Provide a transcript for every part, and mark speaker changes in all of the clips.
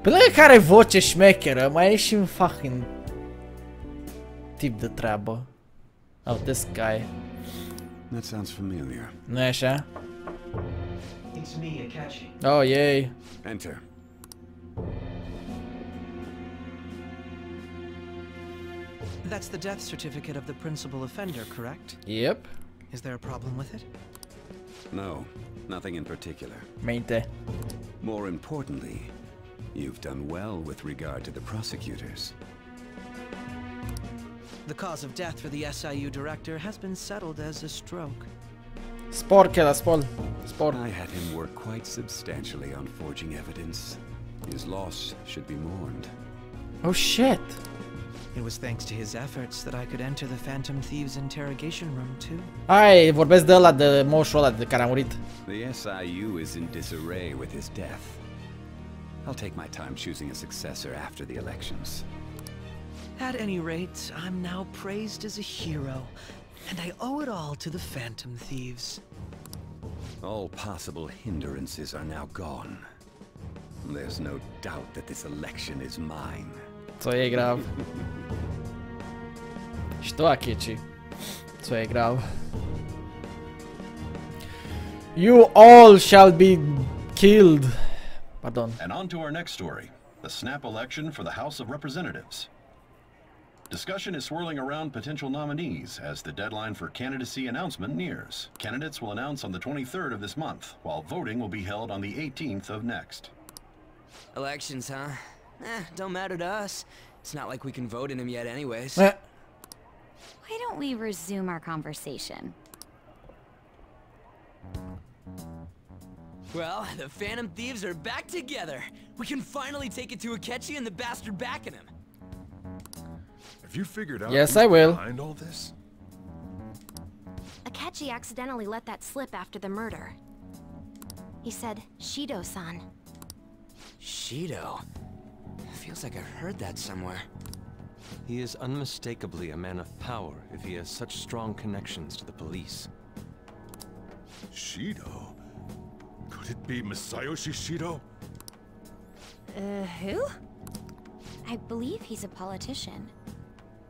Speaker 1: Pe lângă care voce șmecheră, mai e și un fucking tip de treabă. Oh, this guy.
Speaker 2: That sounds familiar.
Speaker 1: Nu e așa?
Speaker 3: It's me, Akachi.
Speaker 1: Oh, yay.
Speaker 2: Enter.
Speaker 3: That's the death certificate of the principal offender, correct?
Speaker 1: Yep.
Speaker 3: Is there a problem with it?
Speaker 2: No, nothing in particular.
Speaker 1: Mintea.
Speaker 2: More importantly, you've done well with regard to the prosecutors.
Speaker 3: The cause of death for the SIU director has been settled as a stroke.
Speaker 1: Spor, Kela, spor. Spor.
Speaker 2: I had him work quite substantially on forging evidence. His loss should be mourned.
Speaker 1: Oh, shit.
Speaker 3: It was thanks to his efforts that I could enter the Phantom Thieves' interrogation room, too.
Speaker 1: Hai, vorbesc de ăla, de moșul ăla de care a murit.
Speaker 2: The SIU is in disarray with his death. I'll take my time choosing a successor after the elections.
Speaker 3: At any rate, I'm now praised as a hero, and I owe it all to the Phantom Thieves.
Speaker 2: All possible hindrances are now gone. There's no doubt that this election is mine.
Speaker 1: Ți-o e grav. Și tu, Akichi. Ți-o e grav. You all shall be killed. Pardon.
Speaker 4: And on to our next story, the snap election for the House of Representatives. Discussion is swirling around potential nominees as the deadline for candidacy announcement nears. Candidates will announce on the 23rd of this month, while voting will be held on the 18th of next.
Speaker 5: Elections, huh? Don't matter to us. It's not like we can vote in them yet anyways.
Speaker 6: Why don't we resume our conversation?
Speaker 5: Well, the Phantom Thieves are back together. We can finally take it to Akechi and the bastard backing him.
Speaker 7: Have you figured out
Speaker 1: Yes,
Speaker 7: who's
Speaker 1: I will.
Speaker 7: behind all this?
Speaker 8: Akechi accidentally let that slip after the murder. He said, Shido-san.
Speaker 5: Shido? Feels like I've heard that somewhere.
Speaker 9: He is unmistakably a man of power if he has such strong connections to the police.
Speaker 7: Shido? Could it be Masayoshi Shido?
Speaker 8: Who? I believe he's a politician.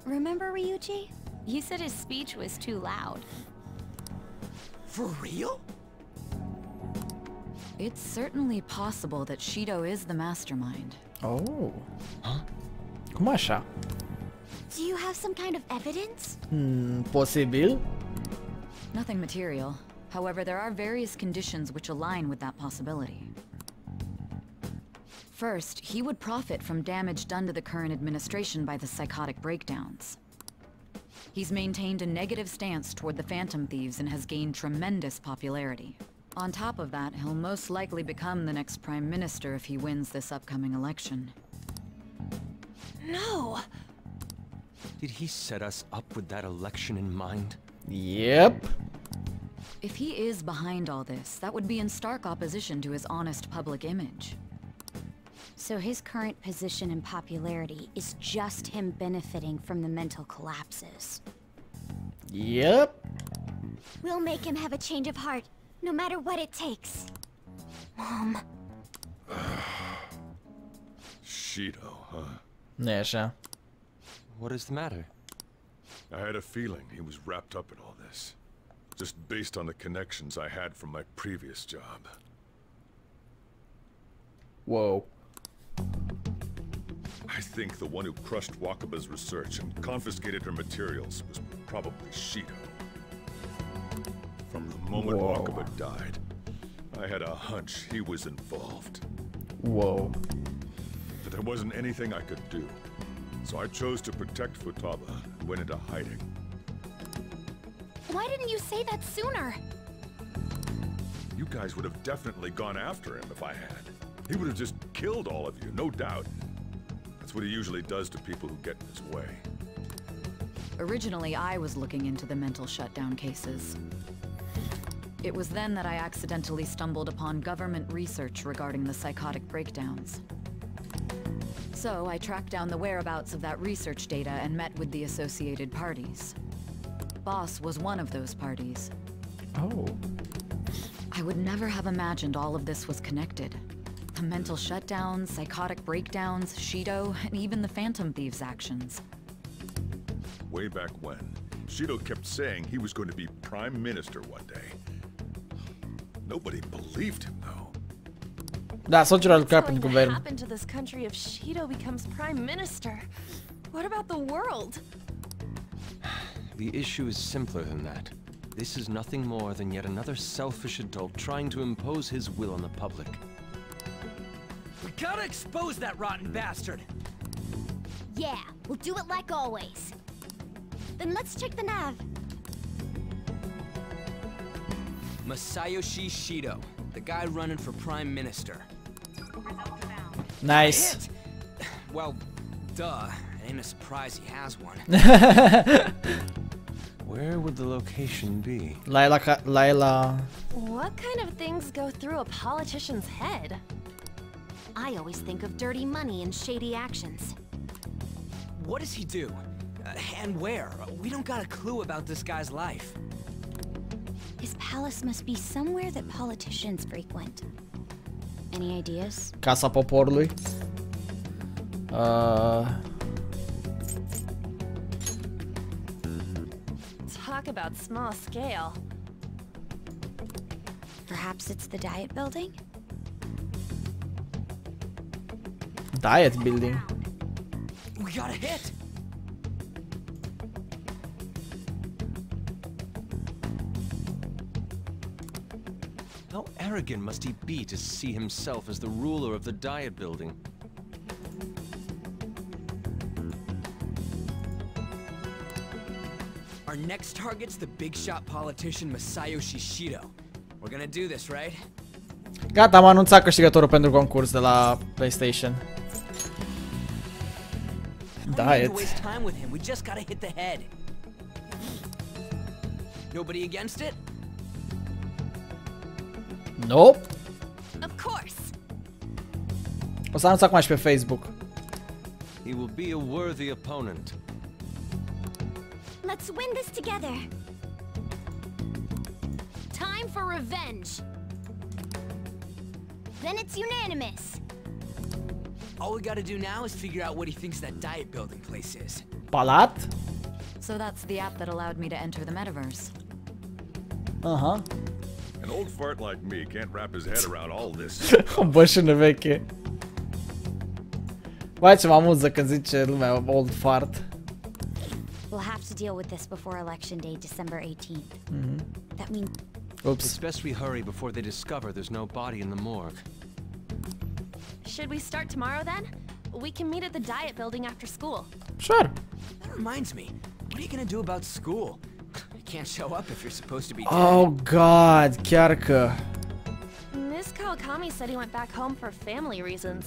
Speaker 8: Remember Ryuji? You said his speech was too loud.
Speaker 5: For real?
Speaker 10: It's certainly possible that Shido is the mastermind.
Speaker 1: Oh. Huh? Cum așa?
Speaker 8: Do you have some kind of evidence?
Speaker 1: Posibil.
Speaker 10: Nothing material. However, there are various conditions which align with that possibility. First, he would profit from damage done to the current administration by the psychotic breakdowns. He's maintained a negative stance toward the Phantom Thieves and has gained tremendous popularity. On top of that, he'll most likely become the next Prime Minister if he wins this upcoming election.
Speaker 8: No!
Speaker 9: Did he set us up with that election in mind?
Speaker 1: Yep.
Speaker 10: If he is behind all this, that would be in stark opposition to his honest public image.
Speaker 8: So his current position and popularity is just him benefiting from the mental collapses.
Speaker 1: Yep.
Speaker 8: We'll make him have a change of heart, no matter what it takes. Mom.
Speaker 7: Shido, huh?
Speaker 1: Nu e așa.
Speaker 9: What is the matter?
Speaker 7: I had a feeling he was wrapped up in all this. Just based on the connections I had from my previous job.
Speaker 1: Whoa.
Speaker 7: I think the one who crushed Wakaba's research and confiscated her materials was probably Shido. From the moment Wakaba died, I had a hunch he was involved.
Speaker 1: Whoa.
Speaker 7: But there wasn't anything I could do. So I chose to protect Futaba and went into hiding.
Speaker 8: Why didn't you say that sooner?
Speaker 7: You guys would have definitely gone after him if I had. He would have just killed all of you, no doubt. That's what he usually does to people who get in his way.
Speaker 10: Originally, I was looking into the mental shutdown cases. It was then that I accidentally stumbled upon government research regarding the psychotic breakdowns. So I tracked down the whereabouts of that research data and met with the associated parties. Boss was one of those parties.
Speaker 1: Oh.
Speaker 10: I would never have imagined all of this was connected. The mental shutdowns, psychotic breakdowns, Shido, and even the Phantom Thieves' actions.
Speaker 7: Way back when, Shido kept saying he was going to be Prime Minister one day. Nobody believed him, though.
Speaker 1: Da, s-o lucrat
Speaker 11: What's
Speaker 1: pentru
Speaker 11: going to
Speaker 1: guvern.
Speaker 11: happen to this country if Shido becomes Prime Minister? What about the world?
Speaker 9: The issue is simpler than that. This is nothing more than yet another selfish adult trying to impose his will on the public.
Speaker 5: We gotta expose that rotten bastard!
Speaker 8: Yeah, we'll do it like always. Then let's check the nav.
Speaker 5: Masayoshi Shido, the guy running for Prime Minister.
Speaker 1: Nice.
Speaker 5: Hit! Well, duh. It ain't a surprise he has one.
Speaker 9: Where would the location be?
Speaker 1: Laila.
Speaker 11: What kind of things go through a politician's head?
Speaker 8: I always think of dirty money and shady actions.
Speaker 5: What does he do? And where? We don't got a clue about this guy's life.
Speaker 8: His palace must be somewhere that politicians frequent. Any ideas?
Speaker 1: Casa Poporului.
Speaker 11: Talk about small scale.
Speaker 8: Perhaps it's the Diet Building?
Speaker 1: Diet Building.
Speaker 5: We got a hit!
Speaker 9: How arrogant must he be to see himself as the ruler of the Diet Building?
Speaker 5: Our next target's the big shot politician Masayoshi Shido. We're gonna do this, right?
Speaker 1: Gata, am anunțat câștigătorul pentru concurs de la PlayStation. Diet.
Speaker 5: Waste time with him. We just gotta hit the head. Nobody against it?
Speaker 1: Nope.
Speaker 11: Of course.
Speaker 1: O să anunț acum și pe Facebook.
Speaker 9: He will be a worthy opponent.
Speaker 8: Let's win this together. Time for revenge. Then it's unanimous.
Speaker 5: All we gotta do now is figure out what he thinks that Diet Building place is.
Speaker 1: Palat?
Speaker 10: So that's the app that allowed me to enter the metaverse.
Speaker 1: Aha.
Speaker 7: An old fart like me can't wrap his head around all this.
Speaker 1: O bășână veche. Vai, ce mă amuză când zice lumea old fart.
Speaker 8: We'll have to deal with this before Election Day, December 18th. That means...
Speaker 1: Oops.
Speaker 9: It's best we hurry before they discover there's no body in the morgue.
Speaker 11: Should we start tomorrow then? We can meet at the Diet Building after school.
Speaker 1: Sure.
Speaker 5: That reminds me. What are you gonna do about school? You can't show up if you're supposed to be dead.
Speaker 1: Oh god, chiar că.
Speaker 11: Miss Kawakami said he went back home for family reasons.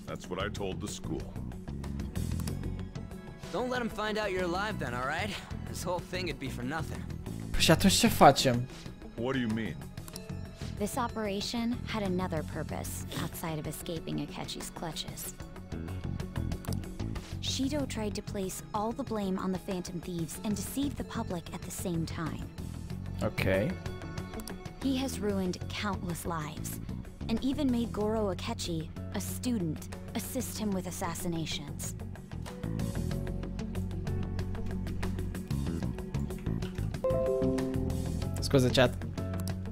Speaker 7: That's what I told the school.
Speaker 5: Don't let him find out you're alive then, alright? This whole thing would be for nothing.
Speaker 1: Și atunci ce facem?
Speaker 7: What do you mean?
Speaker 8: This operation had another purpose outside of escaping Akechi's clutches. Shido tried to place all the blame on the Phantom Thieves and deceive the public at the same time.
Speaker 1: Okay.
Speaker 8: He has ruined countless lives, and even made Goro Akechi, a student, assist him with assassinations.
Speaker 1: Scuze, chat.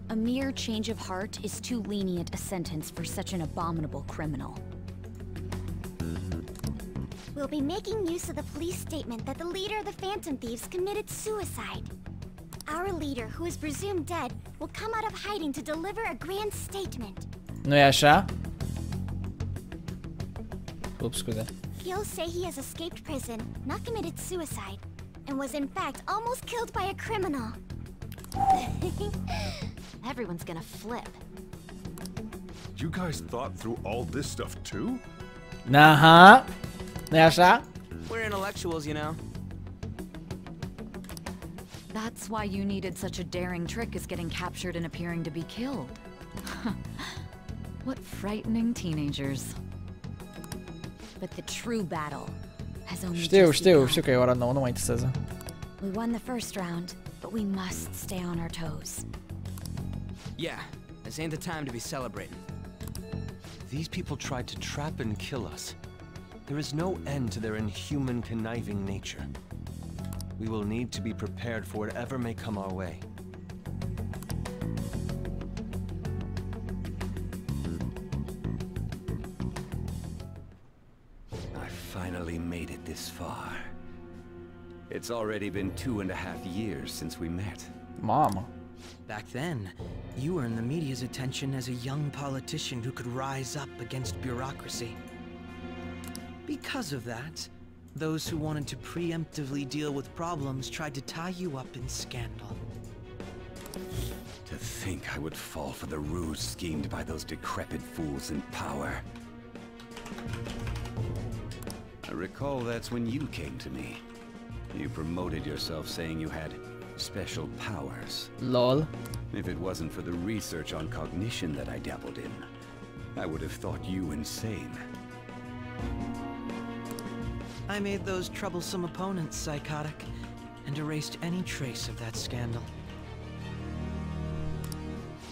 Speaker 8: A mere change of heart is too lenient a sentence for such an abominable criminal. We'll be making use of the police statement that the leader of the Phantom Thieves committed suicide. Our leader, who is presumed dead, will come out of hiding to deliver a grand statement.
Speaker 1: Nu e așa? Ups, scuze.
Speaker 8: He'll say he has escaped prison, not committed suicide, and was in fact almost killed by a criminal. Everyone's gonna flip.
Speaker 7: You guys thought through all this stuff too?
Speaker 1: Aha. Nu e așa?
Speaker 5: We're intellectuals, you know.
Speaker 10: That's why you needed such a daring trick as getting captured and appearing to be killed. What frightening teenagers.
Speaker 8: But the true battle has only
Speaker 1: Știu că e ora 9, nu mă interesează.
Speaker 8: We won the first round, but we must stay on our toes.
Speaker 5: Yeah, this ain't the time to be celebrating.
Speaker 9: These people tried to trap and kill us. There is no end to their inhuman, conniving nature. We will need to be prepared for whatever may come our way.
Speaker 2: I finally made it this far. It's already been 2.5 years since we met.
Speaker 1: Mama.
Speaker 3: Back then, you earned the media's attention as a young politician who could rise up against bureaucracy. Because of that, those who wanted to preemptively deal with problems tried to tie you up in scandal.
Speaker 2: To think I would fall for the ruse schemed by those decrepit fools in power. I recall that's when you came to me. You promoted yourself saying you had special powers.
Speaker 1: Lol.
Speaker 2: If it wasn't for the research on cognition that I dabbled in, I would have thought you insane.
Speaker 3: I made those troublesome opponents psychotic, and erased any trace of that scandal.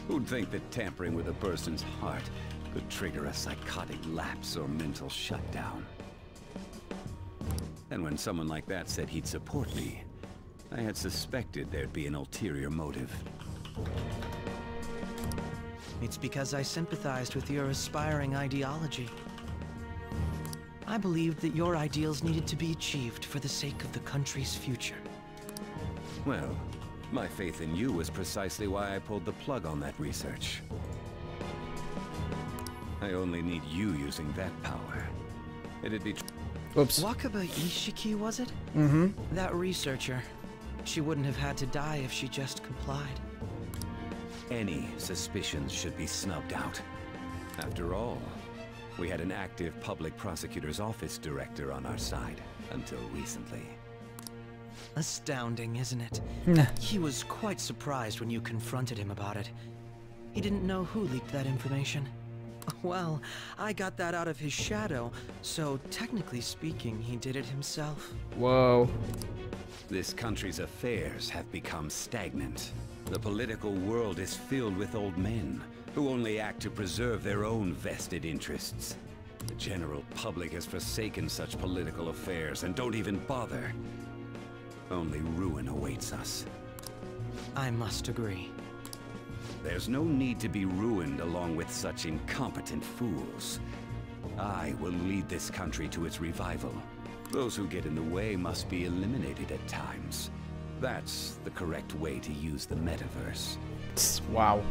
Speaker 2: Who'd think that tampering with a person's heart could trigger a psychotic lapse or mental shutdown? And when someone like that said he'd support me, I had suspected there'd be an ulterior motive.
Speaker 3: It's because I sympathized with your aspiring ideology. I believed that your ideals needed to be achieved for the sake of the country's future.
Speaker 2: Well, my faith in you was precisely why I pulled the plug on that research. I only need you using that power. It'd be...
Speaker 1: Oops.
Speaker 3: Wakaba Ishiki, was it?
Speaker 1: Mm-hmm.
Speaker 3: That researcher. She wouldn't have had to die if she just complied.
Speaker 2: Any suspicions should be snubbed out. After all, we had an active public prosecutor's office director on our side until recently.
Speaker 3: Astounding, isn't it? He was quite surprised when you confronted him about it. He didn't know who leaked that information. Well, I got that out of his shadow, so technically speaking, he did it himself.
Speaker 1: Whoa.
Speaker 2: This country's affairs have become stagnant. The political world is filled with old men who only act to preserve their own vested interests. The general public has forsaken such political affairs and don't even bother. Only ruin awaits us.
Speaker 3: I must agree.
Speaker 2: There's no need to be ruined along with such incompetent fools. I will lead this country to its revival. Those who get in the way must be eliminated at times. That's the correct way to use the metaverse.
Speaker 1: Wow.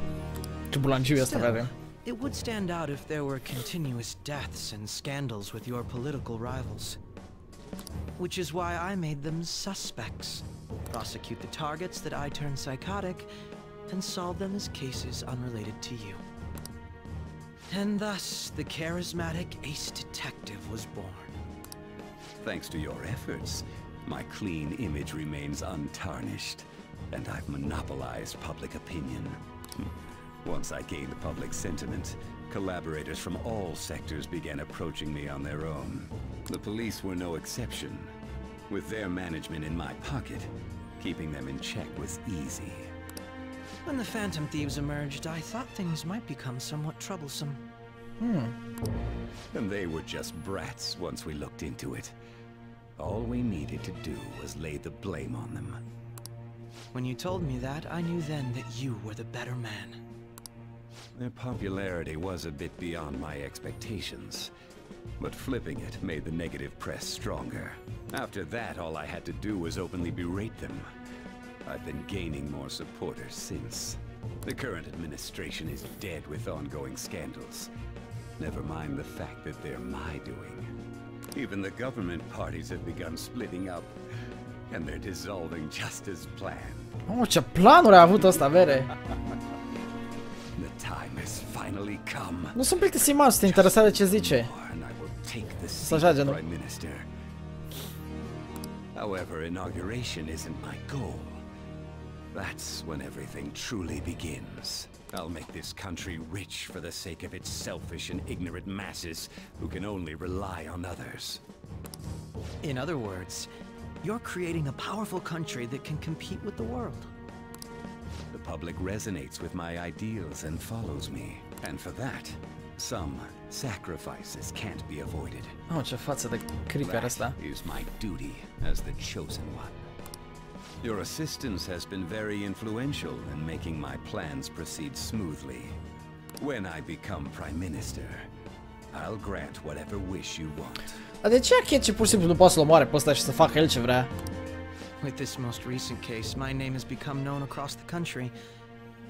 Speaker 1: Ce bulanciu asta avem.
Speaker 3: It would stand out if there were continuous deaths and scandals with your political rivals. Which is why I made them suspects. Prosecute the targets that I turned psychotic, and solve them as cases unrelated to you. And thus, the charismatic ace detective was born.
Speaker 2: Thanks to your efforts, my clean image remains untarnished, and I've monopolized public opinion. Once I gained public sentiment, collaborators from all sectors began approaching me on their own. The police were no exception. With their management in my pocket, keeping them in check was easy.
Speaker 3: When the Phantom Thieves emerged, I thought things might become somewhat troublesome.
Speaker 2: And they were just brats once we looked into it. All we needed to do was lay the blame on them.
Speaker 3: When you told me that, I knew then that you were the better man.
Speaker 2: Their popularity was a bit beyond my expectations, but flipping it made the negative press stronger. After that, all I had to do was openly berate them. I've been gaining more supporters since. The current administration is dead with ongoing scandals. Never mind the fact that they're my doing. Even the government parties have begun splitting up, and they're dissolving just as planned.
Speaker 1: Oh, ce planuri a avut ăsta, vere.
Speaker 2: The time has finally come.
Speaker 1: Nu sunt plictisit, mă, sunt interesat de ce zice. Să așa genul.
Speaker 2: However, inauguration isn't my goal. That's when everything truly begins. I'll make this country rich for the sake of its selfish and ignorant masses who can only rely on others.
Speaker 3: In other words, you're creating a powerful country that can compete with the world.
Speaker 2: The public resonates with my ideals and follows me. And for that, some sacrifices can't be avoided.
Speaker 1: Oh, ce față de creeper ăsta.
Speaker 2: That is my duty as the chosen one. Your assistance has been very influential in making my plans proceed smoothly. When I become Prime Minister, I'll grant whatever wish you want.
Speaker 1: Dar de ce Achechi pur și simplu nu poate să-l omoare pe ăsta și să facă el ce vrea?
Speaker 3: With this most recent case, my name has become known across the country,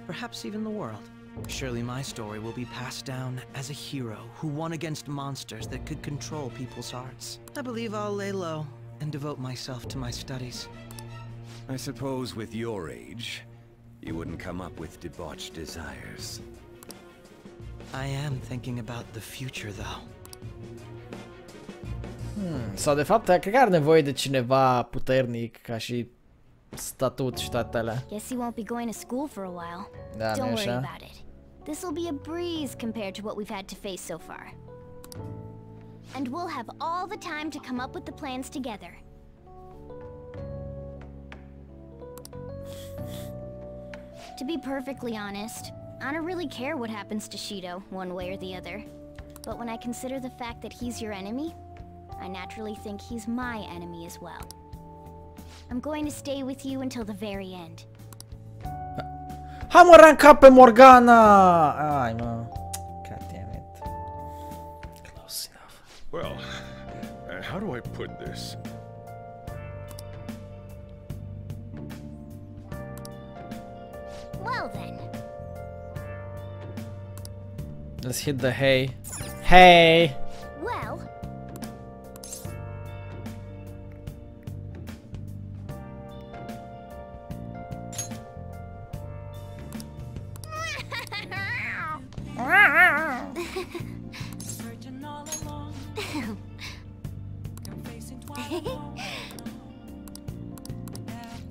Speaker 3: perhaps even the world. Surely my story will be passed down as a hero who won against monsters that could control people's hearts. I believe I'll lay low and devote myself to my studies.
Speaker 2: I suppose with your age, you wouldn't come up with debauched desires.
Speaker 3: I am thinking about the future, though.
Speaker 1: Sau de fapt, cred că are nevoie de cineva puternic ca și statut și toate alea.
Speaker 8: Guess you won't be going to school for a while.
Speaker 1: Da,
Speaker 8: Don't worry
Speaker 1: așa.
Speaker 8: about it. This will be a breeze compared to what we've had to face so far. And we'll have all the time to come up with the plans together. To be perfectly honest, I don't really care what happens to Shido, one way or the other. But when I consider the fact that he's your enemy, I naturally think he's my enemy as well. I'm going to stay with you until the very end.
Speaker 1: Hai mă, ranca pe Morgana! Ai mă. God damn it. Close enough.
Speaker 7: Well, how do I put this?
Speaker 8: Well then.
Speaker 1: Let's hit the hay. Hey!
Speaker 8: Well.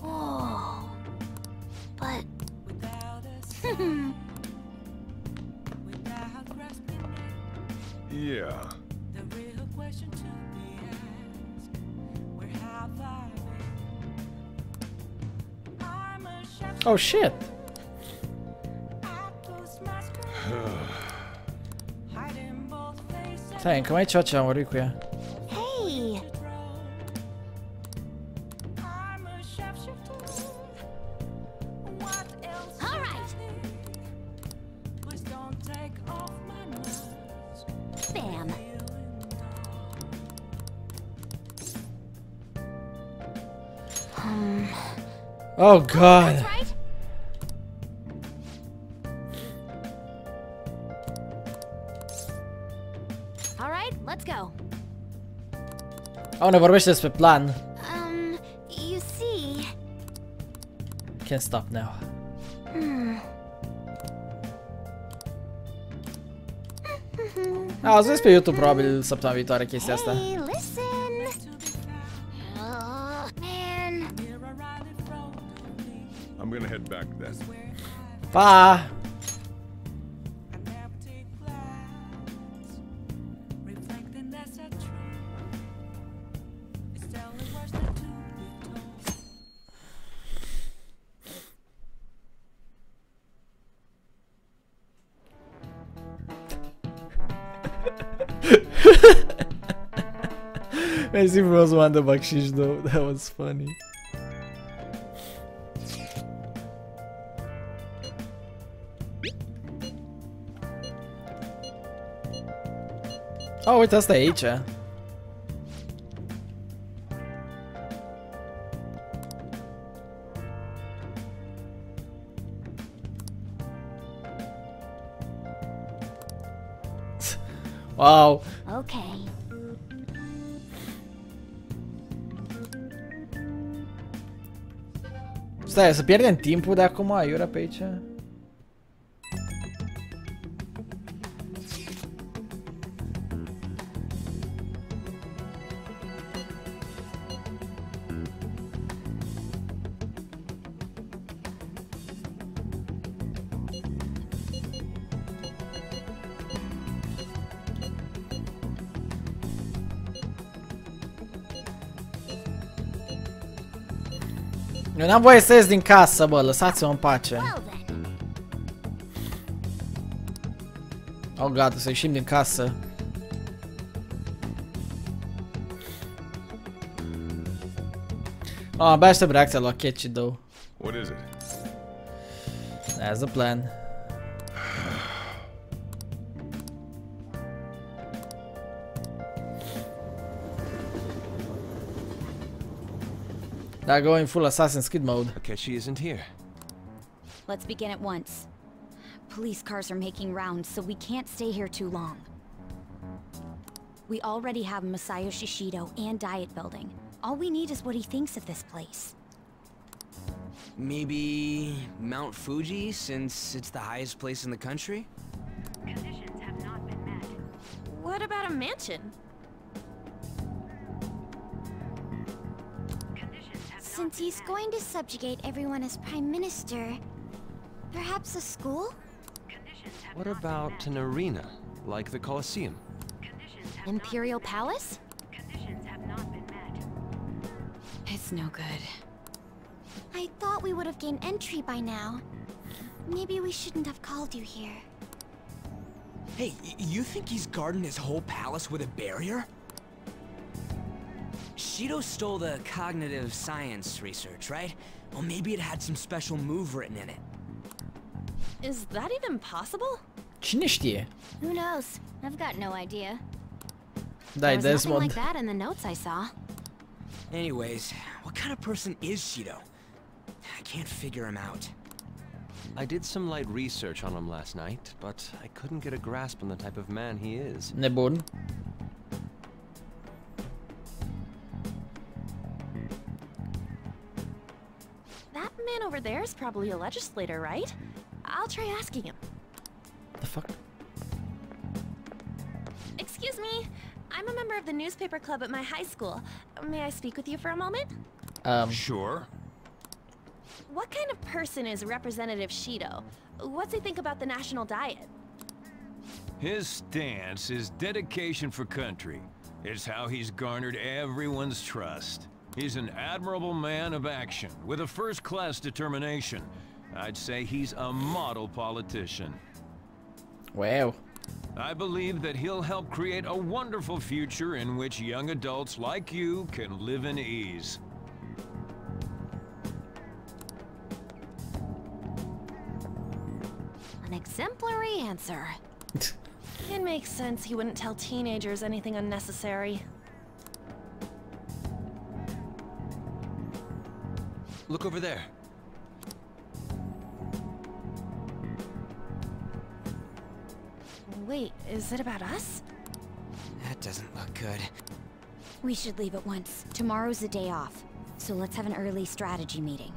Speaker 8: Oh, but
Speaker 7: Yeah.
Speaker 1: Oh shit! Stai, încă mai e ceva ce am vorbit cu ea.
Speaker 8: hey. All right. Bam.
Speaker 1: Oh god!
Speaker 8: That's right. All right, let's go.
Speaker 1: Oh, ne vorbește despre plan.
Speaker 8: You see.
Speaker 1: Can't stop now. Ați văzut pe YouTube probabil săptămâna viitoare chestia asta.
Speaker 8: Hey, listen. Man.
Speaker 7: I'm gonna head back then.
Speaker 1: Pa! Mersi frumos, man, de bacșiș, though. That was funny. Oh, uite, asta e aici. Wow.
Speaker 8: Okay.
Speaker 1: Stai, să pierdem timpul de acum, aiurea pe aici? Eu n-am voie să ies din casă, bă, lăsați-mă în pace.
Speaker 8: Well then.
Speaker 1: Oh, gata, să ieșim din casă. Oh, abia aștept reacția la Catchy, though.
Speaker 7: What is it?
Speaker 1: That's the plan. They're going full Assassin's Creed mode.
Speaker 9: Akechi isn't here.
Speaker 6: Let's begin at once. Police cars are making rounds, so we can't stay here too long. We already have Masayoshi Shido and Diet Building. All we need is what he thinks of this place.
Speaker 5: Maybe Mount Fuji, since it's the highest place in the country?
Speaker 11: Conditions have not been met. What about a mansion?
Speaker 8: Since he's going to subjugate everyone as Prime Minister, perhaps a school?
Speaker 9: What about an arena, like the Colosseum?
Speaker 6: Imperial Palace?
Speaker 11: Conditions have not been met.
Speaker 6: It's no good.
Speaker 8: I thought we would have gained entry by now. Maybe we shouldn't have called you here.
Speaker 5: Hey, you think he's guarding his whole palace with a barrier? Shido stole the cognitive science research, right? Well, maybe it had some special move written in it.
Speaker 11: Is that even possible?
Speaker 1: Cine știe?
Speaker 8: Who knows? I've got no idea.
Speaker 1: Dai,
Speaker 6: There was nothing
Speaker 1: Desmond.
Speaker 6: like that in the notes I saw.
Speaker 5: Anyways, what kind of person is Shido? I can't figure him out.
Speaker 9: I did some light research on him last night, but I couldn't get a grasp on the type of man he is.
Speaker 1: Nebun.
Speaker 11: That man over there is probably a legislator, right? I'll try asking him.
Speaker 1: The fuck?
Speaker 11: Excuse me. I'm a member of the newspaper club at my high school. May I speak with you for a moment?
Speaker 7: Sure.
Speaker 11: What kind of person is Representative Shido? What's he think about the national diet?
Speaker 12: His stance is dedication for country. It's how he's garnered everyone's trust. He's an admirable man of action, with a first-class determination. I'd say he's a model politician.
Speaker 1: Wow.
Speaker 12: I believe that he'll help create a wonderful future in which young adults like you can live in ease.
Speaker 11: An exemplary answer. It makes sense he wouldn't tell teenagers anything unnecessary.
Speaker 9: Look over there.
Speaker 11: Wait, is it about us?
Speaker 5: That doesn't look good.
Speaker 6: We should leave at once. Tomorrow's the day off, so let's have an early strategy meeting.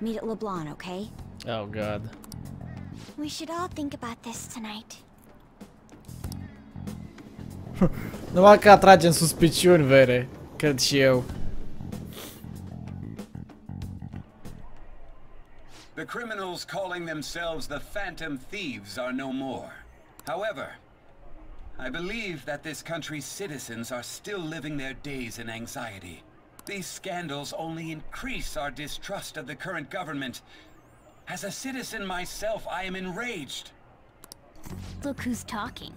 Speaker 6: Meet at LeBlanc, okay?
Speaker 1: Oh god.
Speaker 8: We should all think about this tonight.
Speaker 1: Numai că atragem suspiciuni, vere. Cred și eu.
Speaker 2: The criminals calling themselves the Phantom Thieves are no more. However, I believe that this country's citizens are still living their days in anxiety. These scandals only increase our distrust of the current government. As a citizen myself, I am enraged.
Speaker 8: Look who's talking.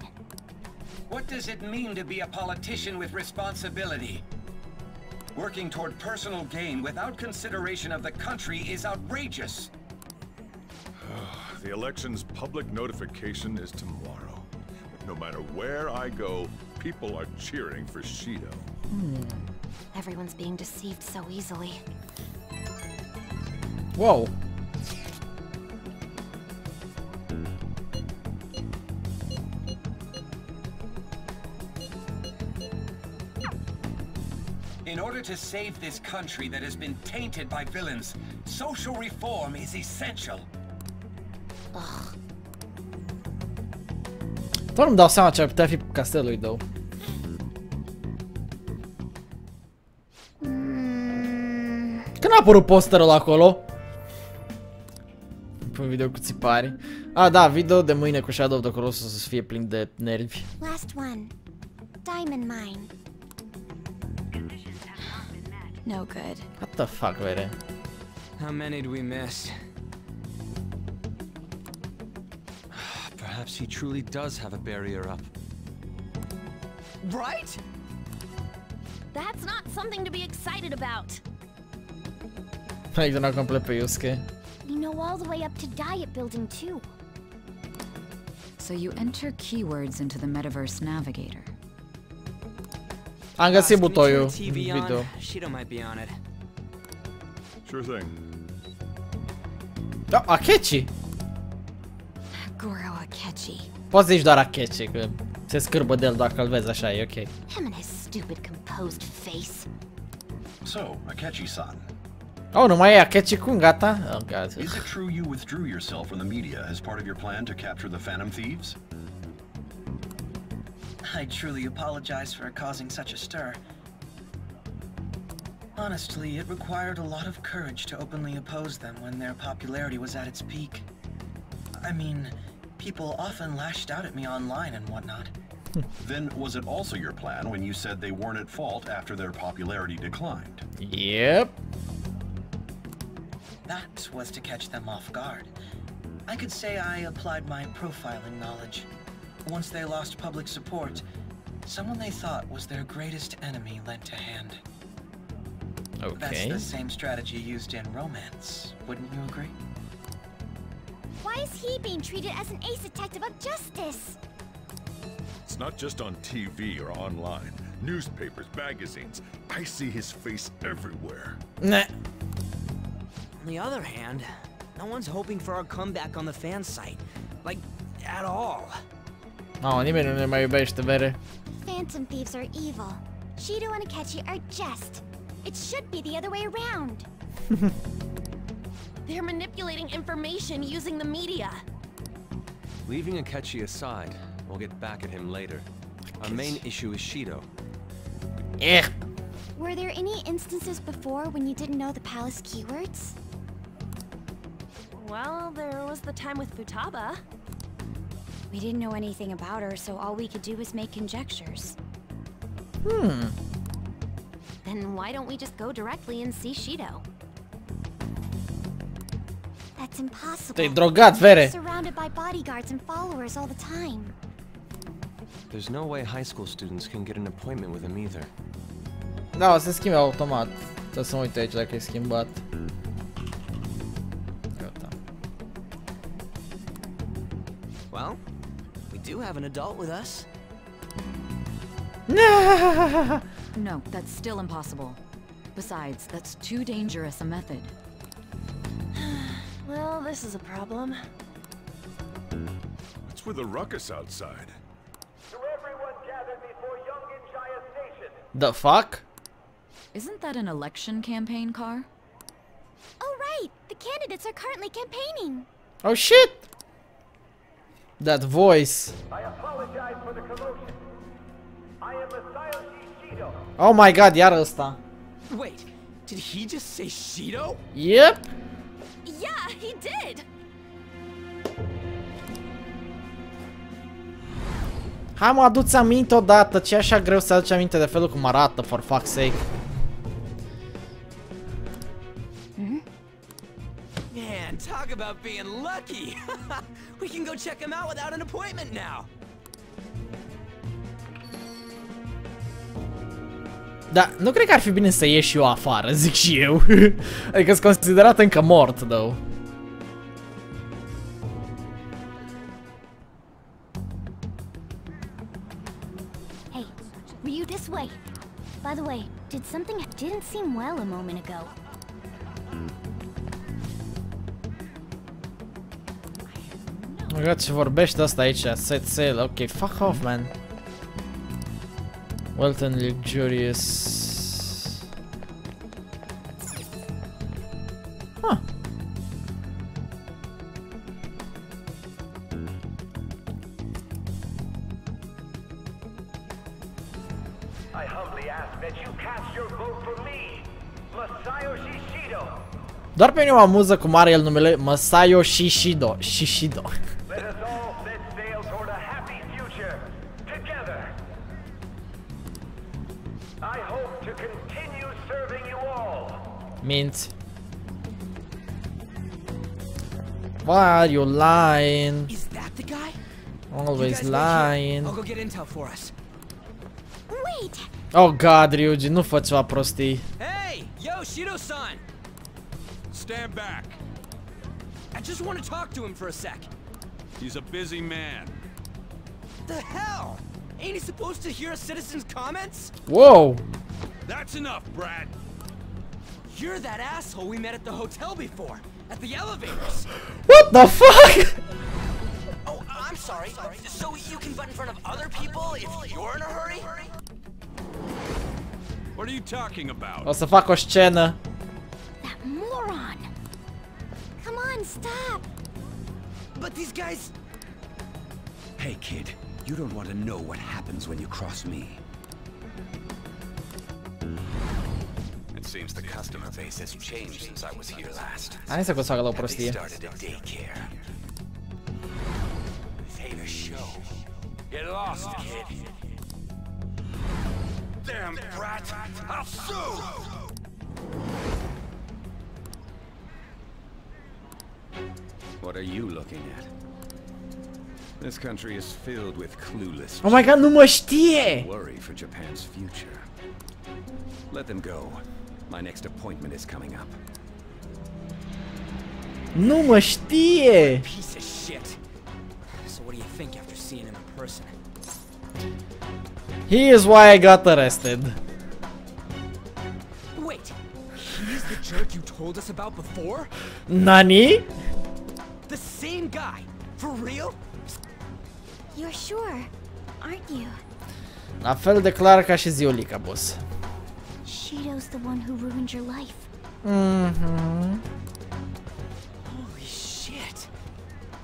Speaker 2: What does it mean to be a politician with responsibility? Working toward personal gain without consideration of the country is outrageous.
Speaker 7: The election's public notification is tomorrow. No matter where I go, people are cheering for Shido.
Speaker 11: Everyone's being deceived so easily.
Speaker 1: Whoa.
Speaker 2: In order to save this country that has been tainted by villains, social reform is essential.
Speaker 1: Tot nu-mi dau seama ce ar putea fi castelul lui, though. Când a apărut posterul acolo? Pe un video cu țipari. Ah, da, video de mâine cu Shadow of the Colossus o să fie plin de nervi.
Speaker 8: Last one. Diamond mine.
Speaker 6: No good.
Speaker 1: What the fuck, vere?
Speaker 5: How many do we miss?
Speaker 9: Perhaps She truly does have a barrier up.
Speaker 5: Right?
Speaker 8: That's not something to be excited about.
Speaker 1: Aici n-a complet pe Yusuke.
Speaker 8: We know all the way up to diet building too.
Speaker 10: So you enter keywords into the Metaverse Navigator.
Speaker 1: Am găsit
Speaker 5: Can you turn
Speaker 1: butoiul
Speaker 5: the TV
Speaker 1: video.
Speaker 5: on? Shido might be on it.
Speaker 7: Sure thing.
Speaker 1: Da, Akechi!
Speaker 6: Goro Akechi.
Speaker 1: Poți zici doar Akechi, că se scârbă de el dacă îl vezi așa, e ok.
Speaker 8: Him and his stupid composed face.
Speaker 4: So, Akechi-san,
Speaker 1: Oh, nu mai e Akechi-kun, gata? Oh, God.
Speaker 4: is it true you withdrew yourself from the media as part of your plan to capture the Phantom Thieves?
Speaker 13: I truly apologize for causing such a stir. Honestly, it required a lot of courage to openly oppose them when their popularity was at its peak. I mean, people often lashed out at me online and whatnot.
Speaker 4: Then was it also your plan when you said they weren't at fault after their popularity declined?
Speaker 1: Yep.
Speaker 13: That was to catch them off guard. I could say I applied my profiling knowledge. Once they lost public support, someone they thought was their greatest enemy lent a hand.
Speaker 1: Okay.
Speaker 13: That's the same strategy used in romance, wouldn't you agree?
Speaker 8: Why is he being treated as an ace detective of justice?
Speaker 7: It's not just on TV or online. Newspapers, magazines. I see his face everywhere.
Speaker 1: Nah.
Speaker 5: On the other hand, no one's hoping for our comeback on the fan site. Like, at all.
Speaker 1: No, nimeni nu ne mai iubește, vere.
Speaker 8: Phantom thieves are evil. Shido and Akechi are just. It should be the other way around.
Speaker 11: They're manipulating information using the media.
Speaker 9: Leaving Akechi aside, we'll get back at him later. Our main issue is Shido.
Speaker 1: Yeah.
Speaker 8: Were there any instances before when you didn't know the palace keywords?
Speaker 11: Well, there was the time with Futaba.
Speaker 6: We didn't know anything about her, so all we could do was make conjectures.
Speaker 11: Then why don't we just go directly and see Shido?
Speaker 8: That's impossible.
Speaker 1: Te-ai drogat, vere.
Speaker 8: Surrounded by bodyguards and followers all the time.
Speaker 9: There's no way high school students can get an appointment with him either.
Speaker 1: Da, o să schimbe automat. Trebuie să mă uit aici dacă e schimbat. Gata.
Speaker 5: Well, we do have an adult with us.
Speaker 10: No, that's still impossible. Besides, that's too dangerous a method.
Speaker 11: Well, this is a problem.
Speaker 7: What's with the ruckus outside?
Speaker 14: To everyone gathered before Young Injaya Station.
Speaker 1: The fuck?
Speaker 10: Isn't that an election campaign car?
Speaker 8: Oh right, the candidates are currently campaigning.
Speaker 1: Oh shit! That voice.
Speaker 14: I apologize for the commotion. I am Masayoshi Shido.
Speaker 1: Oh my god, iar ăsta.
Speaker 5: Wait, did he just say Shido?
Speaker 1: Yep.
Speaker 11: Yeah, he did.
Speaker 1: Hai mă, adu-ți aminte odată, ce e așa greu să aduci aminte de felul cum arată, for fuck's sake.
Speaker 5: Man, talk about being lucky. We can go check him out without an appointment now.
Speaker 1: Da, nu cred că ar fi bine să ieși eu afară, zic și eu. Adică sunt considerat încă mort, though.
Speaker 8: Hey, were you this way? By the way, didn't seem well a moment ago.
Speaker 1: Oh god, ce vorbește ăsta aici, set sail, ok, fuck off, man. Wealth and luxurious. Huh.
Speaker 14: I humbly ask that you cast your vote for me, Masayoshi Shido.
Speaker 1: Doar pe mine mă amuză cum are el numele Masayoshi Shido. Shishido.
Speaker 14: Let us all set sail toward a happy future together. I hope to continue serving you all.
Speaker 1: Minți. Why are you lying?
Speaker 5: Is that the guy?
Speaker 1: Always lying.
Speaker 5: I'll go get intel for us.
Speaker 8: Wait!
Speaker 1: Oh god, Ryuji, nu fă ceva prostii.
Speaker 5: Hey! Yo, Shido-san!
Speaker 12: Stand back.
Speaker 5: I just want to talk to him for a sec.
Speaker 12: He's a busy man.
Speaker 5: The hell? Ain't he supposed to hear a citizen's comments?
Speaker 1: Whoa!
Speaker 12: That's enough, Brad.
Speaker 5: You're that asshole we met at the hotel before, at the elevators.
Speaker 1: What the fuck?
Speaker 5: Oh, I'm sorry. So you can butt in front of other people if you're in a hurry?
Speaker 12: What are you talking about?
Speaker 1: O să fac o scenă.
Speaker 8: That moron! Come on, stop!
Speaker 5: But these guys...
Speaker 2: Hey, kid. You don't want to know what happens when you cross me. It seems the customer base has changed since I was here last.
Speaker 1: Hai să facă la o prostie.
Speaker 2: Started a daycare. Ain't a show.
Speaker 12: Get lost, kid.
Speaker 2: Damn brat! I'll sue! What are you looking at? This country is filled with clueless.
Speaker 1: Oh my god, nu mă știe!
Speaker 2: Worry for Japan's future. Let them go. My next appointment is coming up.
Speaker 1: Nu mă știe!
Speaker 5: Piece of shit. So what do you think after seeing him in person?
Speaker 1: He is why I got arrested.
Speaker 5: Wait, he's the jerk you told us about before?
Speaker 1: Nani?
Speaker 5: The same guy? For real?
Speaker 8: You're sure, aren't you?
Speaker 1: La fel de clar ca și Ziulica, boss.
Speaker 8: Shido's the one who ruined your life.
Speaker 1: Mhm.
Speaker 5: Holy shit.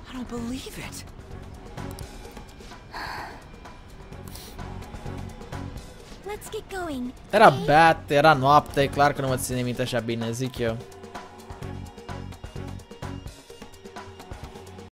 Speaker 5: I don't believe it.
Speaker 8: Let's get going.
Speaker 1: Era beat, era noapte, clar că nu mă ține minte așa bine, zic eu.